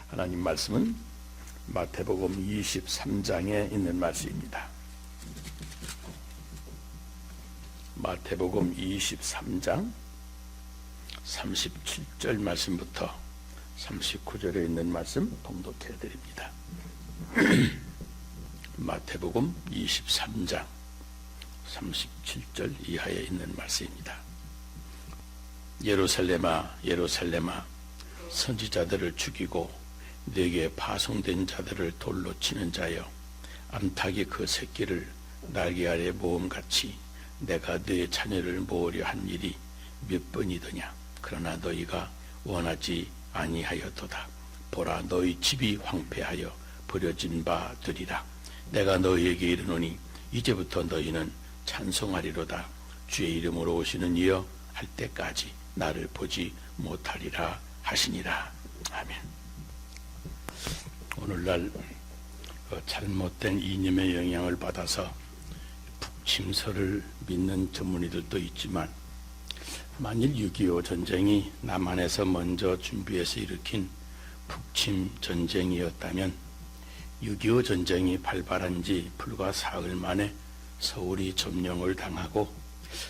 하나님 말씀은 마태복음 23장에 있는 말씀입니다. 마태복음 23장 37절 말씀부터 39절에 있는 말씀 봉독해 드립니다. 마태복음 23장 37절 이하에 있는 말씀입니다. 예루살렘아 예루살렘아 선지자들을 죽이고 네게 파송된 자들을 돌로 치는 자여, 암탉이 그 새끼를 날개 아래 모음같이 내가 네 자녀를 모으려 한 일이 몇 번이더냐. 그러나 너희가 원하지 아니하였도다. 보라, 너희 집이 황폐하여 버려진 바 되리라. 내가 너희에게 이르노니 이제부터 너희는 찬송하리로다. 주의 이름으로 오시는 이여 할 때까지 나를 보지 못하리라 하시니라. 아멘. 오늘날 잘못된 이념의 영향을 받아서 북침설을 믿는 전문의들도 있지만, 만일 6.25 전쟁이 남한에서 먼저 준비해서 일으킨 북침 전쟁이었다면 6.25 전쟁이 발발한 지 불과 사흘 만에 서울이 점령을 당하고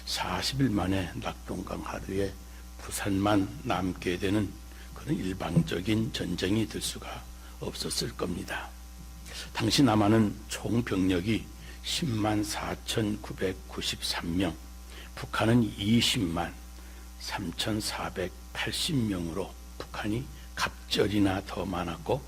40일 만에 낙동강 하류에 부산만 남게 되는 그런 일방적인 전쟁이 될 수가 없었을 겁니다. 당시 남한은 총 병력이 10만 4,993명, 북한은 20만 3,480명으로 북한이 갑절이나 더 많았고,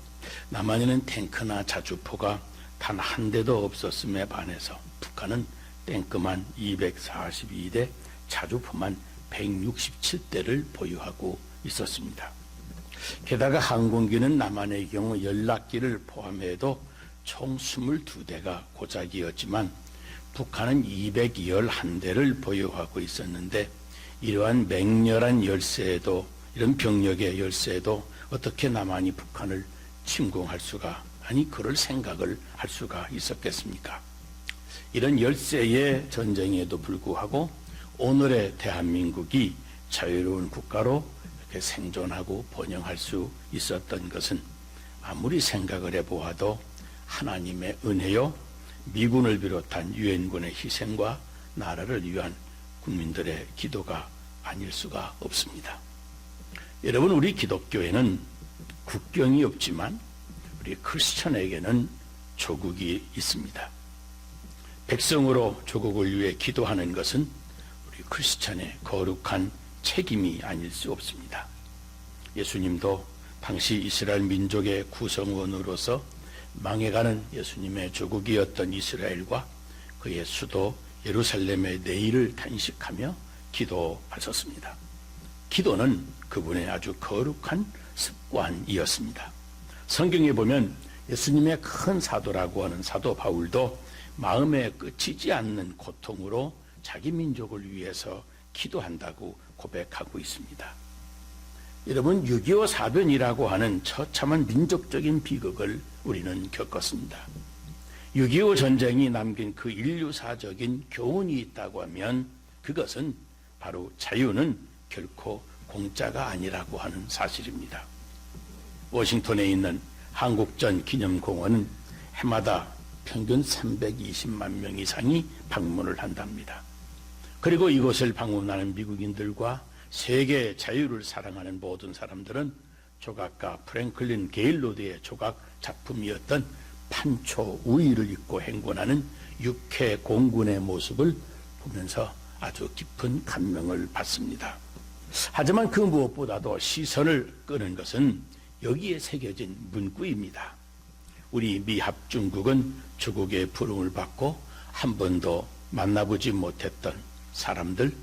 남한에는 탱크나 자주포가 단 한 대도 없었음에 반해서 북한은 탱크만 242대, 자주포만 167대를 보유하고 있었습니다. 게다가 항공기는 남한의 경우 연락기를 포함해도 총 22대가 고작이었지만 북한은 211대를 보유하고 있었는데, 이러한 맹렬한 열세에도, 이런 병력의 열세에도 어떻게 남한이 북한을 침공할 수가, 아니 그럴 생각을 할 수가 있었겠습니까? 이런 열세의 전쟁에도 불구하고 오늘의 대한민국이 자유로운 국가로 이렇게 생존하고 번영할 수 있었던 것은 아무리 생각을 해보아도 하나님의 은혜요, 미군을 비롯한 유엔군의 희생과 나라를 위한 국민들의 기도가 아닐 수가 없습니다. 여러분, 우리 기독교에는 국경이 없지만 우리 크리스천에게는 조국이 있습니다. 백성으로 조국을 위해 기도하는 것은 우리 크리스천의 거룩한 책임이 아닐 수 없습니다. 예수님도 당시 이스라엘 민족의 구성원으로서 망해가는 예수님의 조국이었던 이스라엘과 그의 수도 예루살렘의 내일을 탄식하며 기도하셨습니다. 기도는 그분의 아주 거룩한 습관이었습니다. 성경에 보면 예수님의 큰 사도라고 하는 사도 바울도 마음에 끝이지 않는 고통으로 자기 민족을 위해서 기도한다고 고백하고 있습니다. 여러분, 6.25 사변이라고 하는 처참한 민족적인 비극을 우리는 겪었습니다. 6.25 전쟁이 남긴 그 인류사적인 교훈이 있다고 하면 그것은 바로 자유는 결코 공짜가 아니라고 하는 사실입니다. 워싱턴에 있는 한국전 기념공원은 해마다 평균 320만 명 이상이 방문을 한답니다. 그리고 이곳을 방문하는 미국인들과 세계 자유를 사랑하는 모든 사람들은 조각가 프랭클린 게일로드의 조각 작품이었던 판초 우위를 입고 행군하는 육해 공군의 모습을 보면서 아주 깊은 감명을 받습니다. 하지만 그 무엇보다도 시선을 끄는 것은 여기에 새겨진 문구입니다. 우리 미합중국은 조국의 부름을 받고 한 번도 만나보지 못했던 사람들,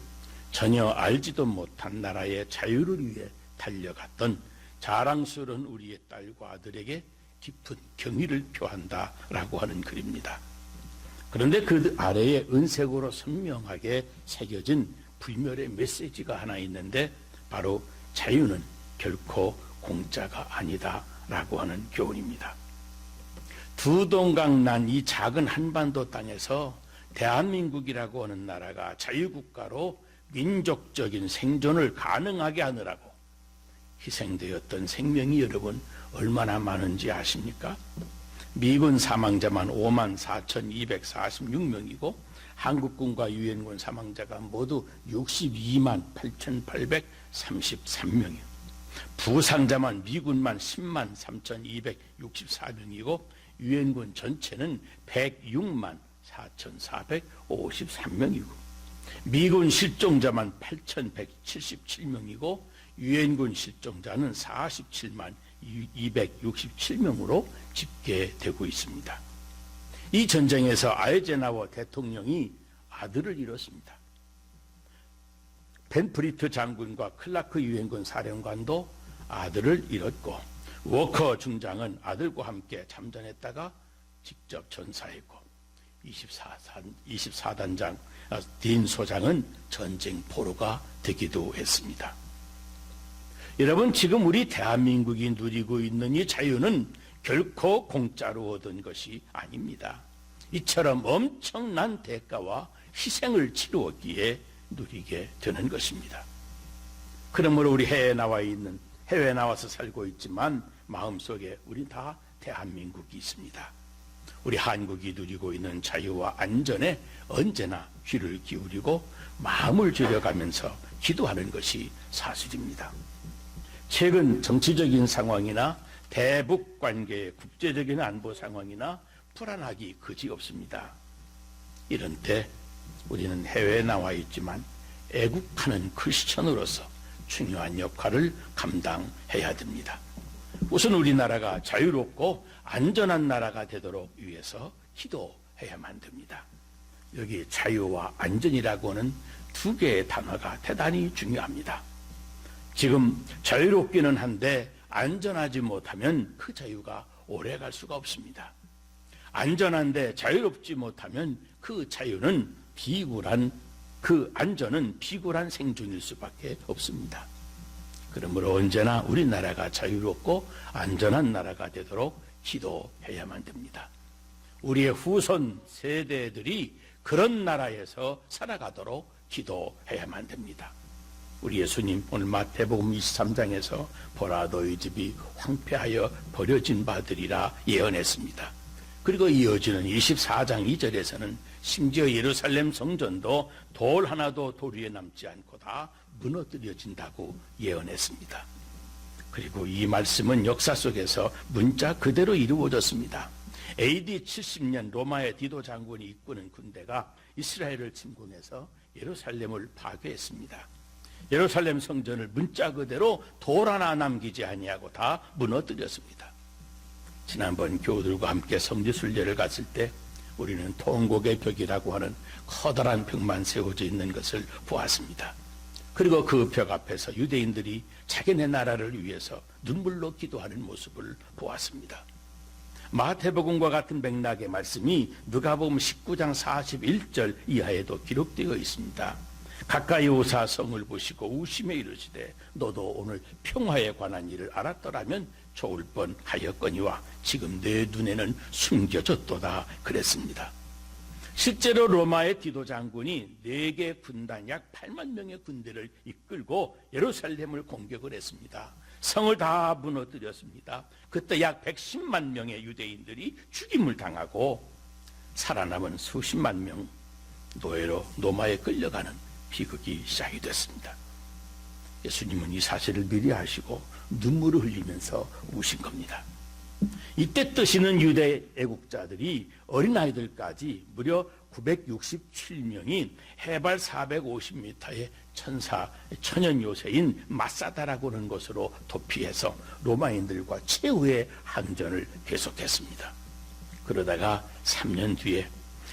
전혀 알지도 못한 나라의 자유를 위해 달려갔던 자랑스러운 우리의 딸과 아들에게 깊은 경의를 표한다라고 하는 글입니다. 그런데 그 아래에 은색으로 선명하게 새겨진 불멸의 메시지가 하나 있는데, 바로 자유는 결코 공짜가 아니다라고 하는 교훈입니다. 두 동강 난 이 작은 한반도 땅에서 대한민국이라고 하는 나라가 자유국가로 민족적인 생존을 가능하게 하느라고 희생되었던 생명이 여러분 얼마나 많은지 아십니까? 미군 사망자만 54,246명이고 한국군과 유엔군 사망자가 모두 62만 8,833명이요. 부상자만 미군만 10만 3,264명이고 유엔군 전체는 106만 4,453명이고 미군 실종자만 8,177명이고 유엔군 실종자는 47만 267명으로 집계되고 있습니다. 이 전쟁에서 아이젠하워 대통령이 아들을 잃었습니다. 벤프리트 장군과 클라크 유엔군 사령관도 아들을 잃었고 워커 중장은 아들과 함께 참전했다가 직접 전사했고 24단장 딘 소장은 전쟁 포로가 되기도 했습니다. 여러분, 지금 우리 대한민국이 누리고 있는 이 자유는 결코 공짜로 얻은 것이 아닙니다. 이처럼 엄청난 대가와 희생을 치루었기에 누리게 되는 것입니다. 그러므로 우리 해외에 나와서 살고 있지만 마음속에 우리 다 대한민국이 있습니다. 우리 한국이 누리고 있는 자유와 안전에 언제나 귀를 기울이고 마음을 졸여가면서 기도하는 것이 사실입니다. 최근 정치적인 상황이나 대북 관계의 국제적인 안보 상황이나 불안하기 그지없습니다. 이런 때 우리는 해외에 나와 있지만 애국하는 크리스천으로서 중요한 역할을 감당해야 됩니다. 우선 우리나라가 자유롭고 안전한 나라가 되도록 위해서 기도해야만 됩니다. 여기 자유와 안전이라고는 두 개의 단어가 대단히 중요합니다. 지금 자유롭기는 한데 안전하지 못하면 그 자유가 오래갈 수가 없습니다. 안전한데 자유롭지 못하면 그 자유는 그 안전은 비굴한 생존일 수밖에 없습니다. 그러므로 언제나 우리나라가 자유롭고 안전한 나라가 되도록 기도해야만 됩니다. 우리의 후손 세대들이 그런 나라에서 살아가도록 기도해야만 됩니다. 우리 예수님 오늘 마태복음 23장에서 보라 너희 집이 황폐하여 버려진 바들이라 예언했습니다. 그리고 이어지는 24장 2절에서는 심지어 예루살렘 성전도 돌 하나도 돌 위에 남지 않고 다 무너뜨려진다고 예언했습니다. 그리고 이 말씀은 역사 속에서 문자 그대로 이루어졌습니다. AD 70년 로마의 디도 장군이 이끄는 군대가 이스라엘을 침공해서 예루살렘을 파괴했습니다. 예루살렘 성전을 문자 그대로 돌 하나 남기지 아니하고 다 무너뜨렸습니다. 지난번 교우들과 함께 성지순례를 갔을 때 우리는 통곡의 벽이라고 하는 커다란 벽만 세워져 있는 것을 보았습니다. 그리고 그 벽 앞에서 유대인들이 자기네 나라를 위해서 눈물로 기도하는 모습을 보았습니다. 마태복음과 같은 맥락의 말씀이 누가복음 19장 41절 이하에도 기록되어 있습니다. 가까이 오사 성을 보시고 우심에 이르시되 너도 오늘 평화에 관한 일을 알았더라면 좋을 뻔하였거니와 지금 내 눈에는 숨겨졌도다 그랬습니다. 실제로 로마의 디도 장군이 4개 군단 약 8만 명의 군대를 이끌고 예루살렘을 공격을 했습니다. 성을 다 무너뜨렸습니다. 그때 약 110만 명의 유대인들이 죽임을 당하고 살아남은 수십만 명 노예로 로마에 끌려가는 비극이 시작이 됐습니다. 예수님은 이 사실을 미리 아시고 눈물을 흘리면서 우신 겁니다. 이때 뜨시는 유대 애국자들이 어린아이들까지 무려 967명이 해발 450m의 천연 요새인 마사다라고 하는 곳으로 도피해서 로마인들과 최후의 항전을 계속했습니다. 그러다가 3년 뒤에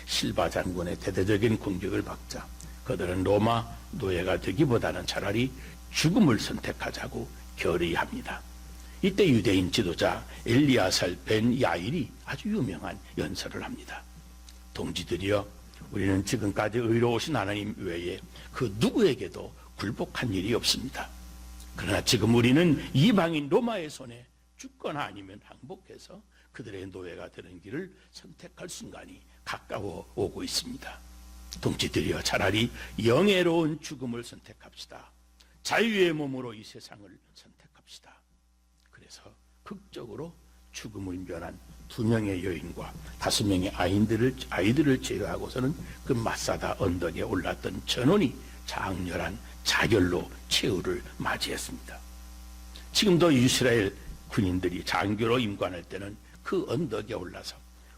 실바 장군의 대대적인 공격을 받자 그들은 로마 노예가 되기보다는 차라리 죽음을 선택하자고 결의합니다. 이때 유대인 지도자 엘리아살 벤 야일이 아주 유명한 연설을 합니다. 동지들이여, 우리는 지금까지 의로우신 하나님 외에 그 누구에게도 굴복한 일이 없습니다. 그러나 지금 우리는 이방인 로마의 손에 죽거나 아니면 항복해서 그들의 노예가 되는 길을 선택할 순간이 가까워 오고 있습니다. 동지들이여, 차라리 영예로운 죽음을 선택합시다. 자유의 몸으로 이 세상을 선택합시다. 합시다. 그래서 극적으로 죽음을 면한 2명의 여인과 5명의 아이들을 제외하고서는 그 마사다 언덕에 올랐던 전원이 장렬한 자결로 최후를 맞이했습니다. 지금도 이스라엘 군인들이 장교로 임관할 때는 그 언덕에 올라서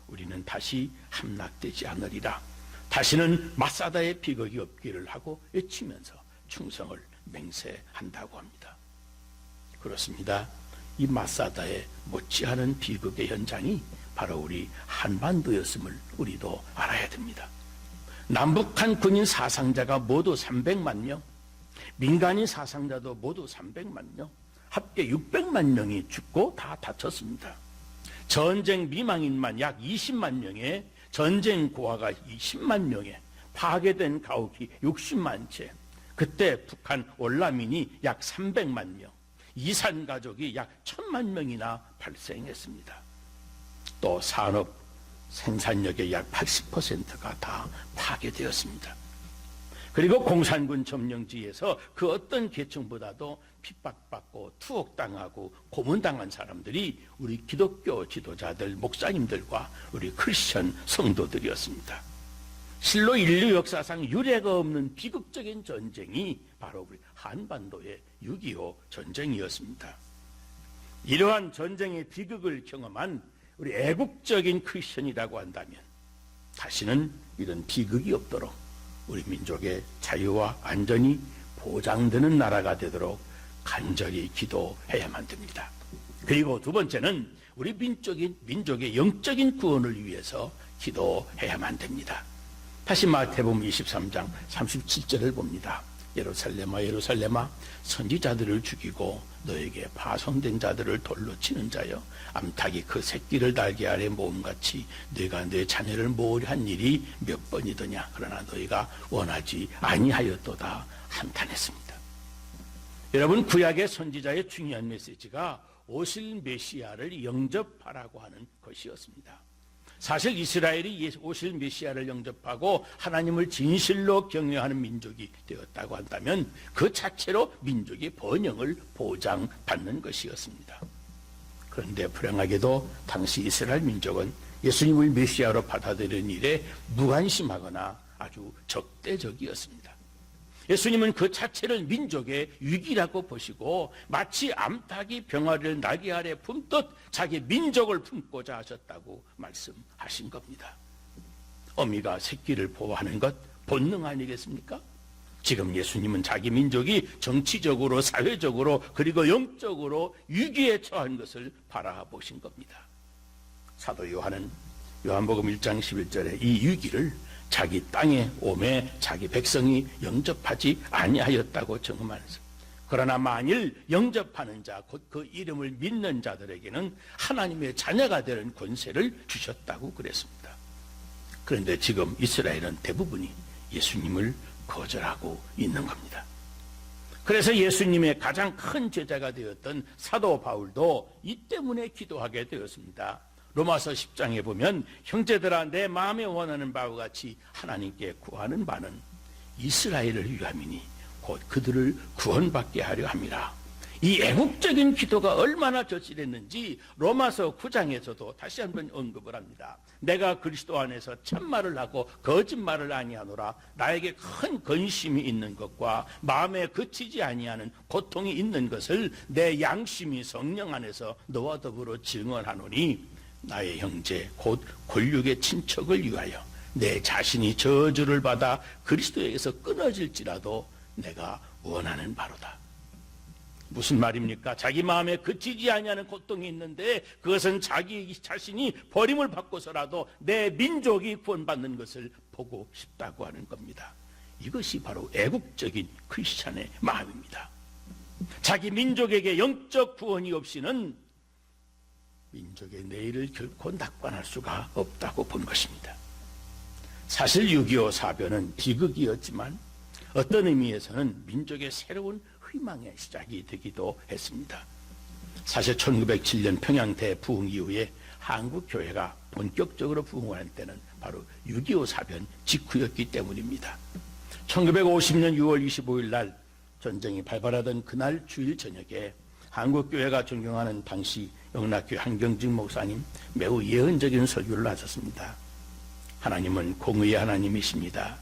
우리는 다시 함락되지 않으리라, 다시는 마사다의 비극이 없기를 하고 외치면서 충성을 맹세한다고 합니다. 그렇습니다. 이 마사다의 못지않은 비극의 현장이 바로 우리 한반도였음을 우리도 알아야 됩니다. 남북한 군인 사상자가 모두 300만 명, 민간인 사상자도 모두 300만 명, 합계 600만 명이 죽고 다 다쳤습니다. 전쟁 미망인만 약 20만 명에, 전쟁 고아가 20만 명에, 파괴된 가옥이 60만 채, 그때 북한 원라민이 약 300만 명, 이산 가족이 약 1000만 명이나 발생했습니다. 또 산업 생산력의 약 80%가 다 파괴되었습니다. 그리고 공산군 점령지에서 그 어떤 계층보다도 핍박받고 투옥당하고 고문당한 사람들이 우리 기독교 지도자들, 목사님들과 우리 크리스천 성도들이었습니다. 실로 인류 역사상 유례가 없는 비극적인 전쟁이 바로 우리 한반도의 6.25 전쟁이었습니다. 이러한 전쟁의 비극을 경험한 우리 애국적인 크리스천이라고 한다면 다시는 이런 비극이 없도록 우리 민족의 자유와 안전이 보장되는 나라가 되도록 간절히 기도해야만 됩니다. 그리고 두 번째는 우리 민족의 영적인 구원을 위해서 기도해야만 됩니다. 다시 마태복음 23장 37절을 봅니다. 예루살렘아 예루살렘아 선지자들을 죽이고 너에게 파송된 자들을 돌로 치는 자여, 암탉이 그 새끼를 날개 아래 모음같이 네가 내 자녀를 모으려 한 일이 몇 번이더냐. 그러나 너희가 원하지 아니하였도다 한탄했습니다. 여러분, 구약의 선지자의 중요한 메시지가 오실 메시아를 영접하라고 하는 것이었습니다. 사실 이스라엘이 오실 메시아를 영접하고 하나님을 진실로 경외하는 민족이 되었다고 한다면 그 자체로 민족의 번영을 보장받는 것이었습니다. 그런데 불행하게도 당시 이스라엘 민족은 예수님을 메시아로 받아들이는 일에 무관심하거나 아주 적대적이었습니다. 예수님은 그 자체를 민족의 위기라고 보시고 마치 암탉이 병아리를 날개 아래 품듯 자기 민족을 품고자 하셨다고 말씀하신 겁니다. 어미가 새끼를 보호하는 것 본능 아니겠습니까? 지금 예수님은 자기 민족이 정치적으로, 사회적으로, 그리고 영적으로 위기에 처한 것을 바라보신 겁니다. 사도 요한은 요한복음 1장 11절에 이 위기를 자기 땅에 오매 자기 백성이 영접하지 아니하였다고 증언하면서, 그러나 만일 영접하는 자, 곧 그 이름을 믿는 자들에게는 하나님의 자녀가 되는 권세를 주셨다고 그랬습니다. 그런데 지금 이스라엘은 대부분이 예수님을 거절하고 있는 겁니다. 그래서 예수님의 가장 큰 제자가 되었던 사도 바울도 이 때문에 기도하게 되었습니다. 로마서 10장에 보면 형제들아 내 마음에 원하는 바와 같이 하나님께 구하는 바는 이스라엘을 위함이니 곧 그들을 구원받게 하려 함이라. 이 애국적인 기도가 얼마나 절실했는지 로마서 9장에서도 다시 한번 언급을 합니다. 내가 그리스도 안에서 참말을 하고 거짓말을 아니하노라. 나에게 큰 근심이 있는 것과 마음에 그치지 아니하는 고통이 있는 것을 내 양심이 성령 안에서 너와 더불어 증언하노니, 나의 형제 곧 권력의 친척을 위하여 내 자신이 저주를 받아 그리스도에게서 끊어질지라도 내가 원하는 바로다. 무슨 말입니까? 자기 마음에 그치지 아니하는 고통이 있는데 그것은 자기 자신이 버림을 받고서라도 내 민족이 구원받는 것을 보고 싶다고 하는 겁니다. 이것이 바로 애국적인 크리스찬의 마음입니다. 자기 민족에게 영적 구원이 없이는 민족의 내일을 결코 낙관할 수가 없다고 본 것입니다. 사실 6.25 사변은 비극이었지만 어떤 의미에서는 민족의 새로운 희망의 시작이 되기도 했습니다. 사실 1907년 평양 대부흥 이후에 한국 교회가 본격적으로 부흥하는 때는 바로 6.25 사변 직후였기 때문입니다. 1950년 6월 25일 날 전쟁이 발발하던 그날 주일 저녁에 한국교회가 존경하는 당시 영락교회 한경직 목사님 매우 예언적인 설교를 하셨습니다. 하나님은 공의의 하나님이십니다.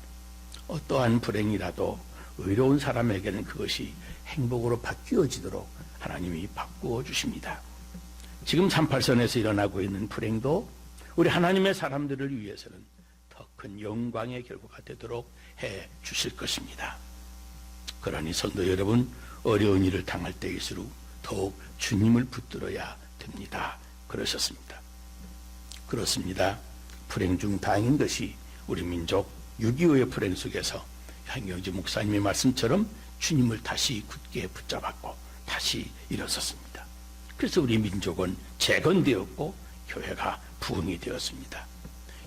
어떠한 불행이라도 의로운 사람에게는 그것이 행복으로 바뀌어지도록 하나님이 바꾸어 주십니다. 지금 38선에서 일어나고 있는 불행도 우리 하나님의 사람들을 위해서는 더 큰 영광의 결과가 되도록 해 주실 것입니다. 그러니 성도 여러분, 어려운 일을 당할 때일수록 더욱 주님을 붙들어야 됩니다. 그러셨습니다. 그렇습니다. 불행 중 다행인 것이 우리 민족 6.25의 불행 속에서 한경직 목사님의 말씀처럼 주님을 다시 굳게 붙잡았고 다시 일어섰습니다. 그래서 우리 민족은 재건되었고 교회가 부흥이 되었습니다.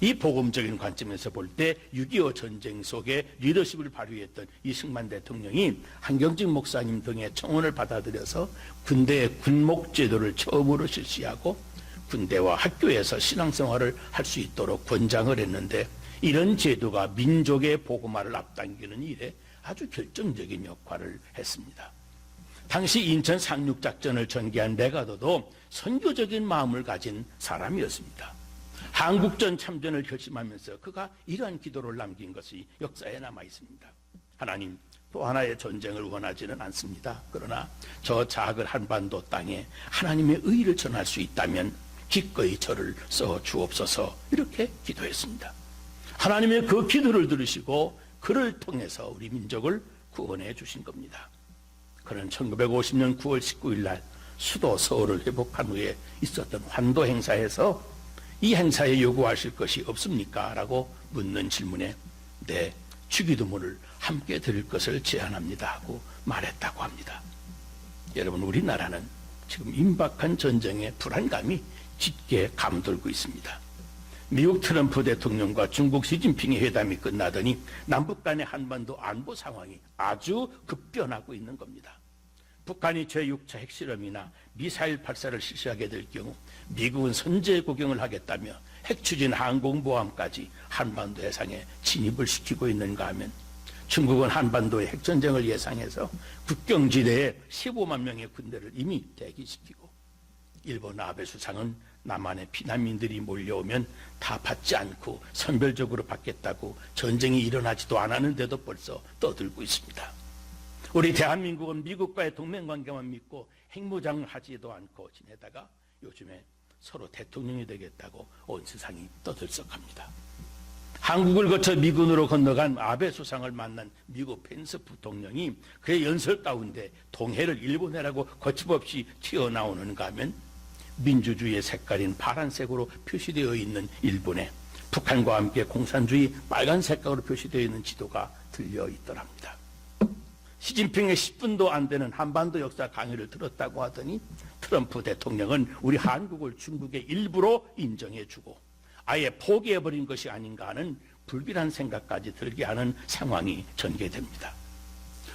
이 복음적인 관점에서 볼 때 6.25 전쟁 속에 리더십을 발휘했던 이승만 대통령이 한경직 목사님 등의 청원을 받아들여서 군대의 군목제도를 처음으로 실시하고 군대와 학교에서 신앙생활을 할 수 있도록 권장을 했는데, 이런 제도가 민족의 복음화를 앞당기는 일에 아주 결정적인 역할을 했습니다. 당시 인천 상륙작전을 전개한 레가도도 선교적인 마음을 가진 사람이었습니다. 한국전 참전을 결심하면서 그가 이러한 기도를 남긴 것이 역사에 남아 있습니다. 하나님, 또 하나의 전쟁을 원하지는 않습니다. 그러나 저 작은 한반도 땅에 하나님의 의를 전할 수 있다면 기꺼이 저를 써 주옵소서, 이렇게 기도했습니다. 하나님의 그 기도를 들으시고 그를 통해서 우리 민족을 구원해 주신 겁니다. 그는 1950년 9월 19일 날 수도 서울을 회복한 후에 있었던 환도 행사에서 이 행사에 요구하실 것이 없습니까? 라고 묻는 질문에 네, 주기도문을 함께 드릴 것을 제안합니다 하고 말했다고 합니다. 여러분, 우리나라는 지금 임박한 전쟁의 불안감이 짙게 감돌고 있습니다. 미국 트럼프 대통령과 중국 시진핑의 회담이 끝나더니 남북 간의 한반도 안보 상황이 아주 급변하고 있는 겁니다. 북한이 제6차 핵실험이나 미사일 발사를 실시하게 될 경우 미국은 선제 구경을 하겠다며 핵추진 항공모함까지 한반도 해상에 진입을 시키고 있는가 하면, 중국은 한반도의 핵전쟁을 예상해서 국경지대에 15만 명의 군대를 이미 대기시키고, 일본 아베 수상은 남한의 피난민들이 몰려오면 다 받지 않고 선별적으로 받겠다고 전쟁이 일어나지도 않았는데도 벌써 떠들고 있습니다. 우리 대한민국은 미국과의 동맹관계만 믿고 핵무장을 하지도 않고 지내다가 요즘에 서로 대통령이 되겠다고 온 세상이 떠들썩합니다. 한국을 거쳐 미군으로 건너간 아베 수상을 만난 미국 펜스 부통령이 그의 연설 가운데 동해를 일본해라고 거침없이 튀어나오는가 하면, 민주주의의 색깔인 파란색으로 표시되어 있는 일본에 북한과 함께 공산주의 빨간 색깔로 표시되어 있는 지도가 들려 있더랍니다. 시진핑의 10분도 안 되는 한반도 역사 강의를 들었다고 하더니 트럼프 대통령은 우리 한국을 중국의 일부로 인정해주고 아예 포기해버린 것이 아닌가 하는 불길한 생각까지 들게 하는 상황이 전개됩니다.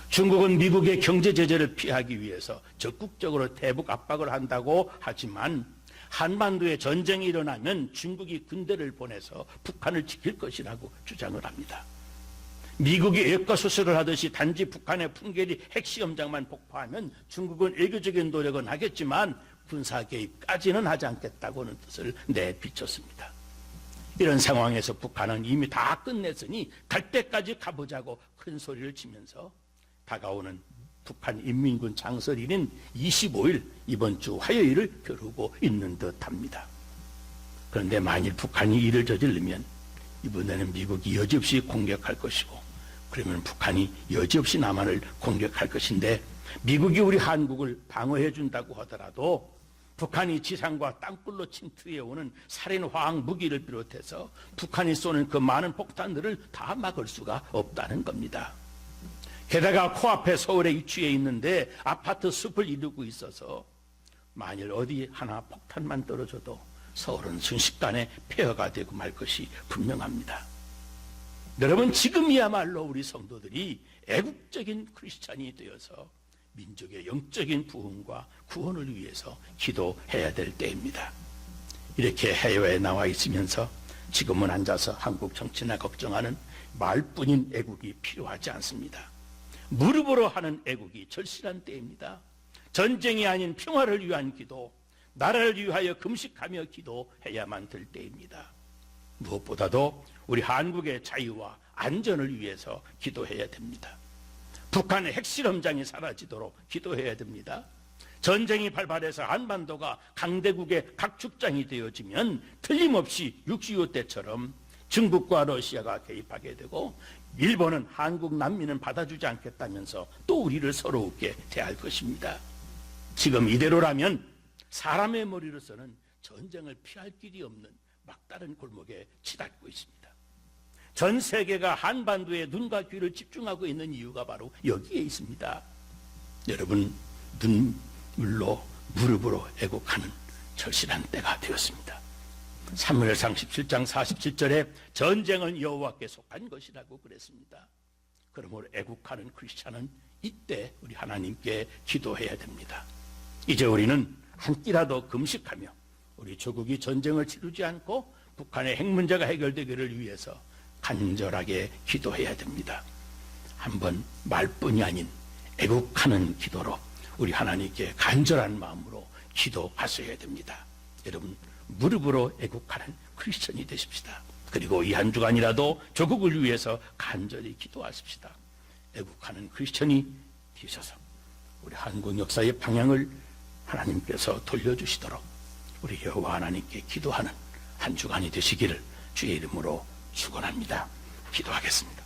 중국은 미국의 경제 제재를 피하기 위해서 적극적으로 대북 압박을 한다고 하지만, 한반도에 전쟁이 일어나면 중국이 군대를 보내서 북한을 지킬 것이라고 주장을 합니다. 미국이 애과수술을 하듯이 단지 북한의 풍계리 핵시험장만 폭파하면 중국은 외교적인 노력은 하겠지만 군사 개입까지는 하지 않겠다고는 뜻을 내비쳤습니다. 이런 상황에서 북한은 이미 다 끝냈으니 갈 때까지 가보자고 큰 소리를 치면서 다가오는 북한 인민군 창설일인 25일, 이번 주 화요일을 벼르고 있는 듯합니다. 그런데 만일 북한이 이를 저지르면 이번에는 미국이 여지없이 공격할 것이고, 그러면 북한이 여지없이 남한을 공격할 것인데, 미국이 우리 한국을 방어해 준다고 하더라도 북한이 지상과 땅굴로 침투해오는 살인 화학 무기를 비롯해서 북한이 쏘는 그 많은 폭탄들을 다 막을 수가 없다는 겁니다. 게다가 코앞에 서울에 위치해 있는데 아파트 숲을 이루고 있어서 만일 어디 하나 폭탄만 떨어져도 서울은 순식간에 폐허가 되고 말 것이 분명합니다. 여러분, 지금이야말로 우리 성도들이 애국적인 크리스찬이 되어서 민족의 영적인 부흥과 구원을 위해서 기도해야 될 때입니다. 이렇게 해외에 나와 있으면서 지금은 앉아서 한국 정치나 걱정하는 말뿐인 애국이 필요하지 않습니다. 무릎으로 하는 애국이 절실한 때입니다. 전쟁이 아닌 평화를 위한 기도, 나라를 위하여 금식하며 기도해야만 될 때입니다. 무엇보다도 우리 한국의 자유와 안전을 위해서 기도해야 됩니다. 북한의 핵실험장이 사라지도록 기도해야 됩니다. 전쟁이 발발해서 한반도가 강대국의 각축장이 되어지면 틀림없이 6.25 때처럼 중국과 러시아가 개입하게 되고 일본은 한국 난민은 받아주지 않겠다면서 또 우리를 서러우게 대할 것입니다. 지금 이대로라면 사람의 머리로서는 전쟁을 피할 길이 없는 막다른 골목에 치닫고 있습니다. 전 세계가 한반도에 눈과 귀를 집중하고 있는 이유가 바로 여기에 있습니다. 여러분, 눈물로 무릎으로 애곡하는 절실한 때가 되었습니다. 사무엘상 17장 47절에 전쟁은 여호와께 속한 것이라고 그랬습니다. 그러므로 애국하는 크리스찬은 이때 우리 하나님께 기도해야 됩니다. 이제 우리는 한 끼라도 금식하며 우리 조국이 전쟁을 치르지 않고 북한의 핵 문제가 해결되기를 위해서 간절하게 기도해야 됩니다. 한번 말뿐이 아닌 애국하는 기도로 우리 하나님께 간절한 마음으로 기도하셔야 됩니다. 여러분, 무릎으로 애국하는 크리스천이 되십시다. 그리고 이 한 주간이라도 조국을 위해서 간절히 기도하십시다. 애국하는 크리스천이 되셔서 우리 한국 역사의 방향을 하나님께서 돌려주시도록 우리 여호와 하나님께 기도하는 한 주간이 되시기를 주의 이름으로 축원합니다. 기도하겠습니다.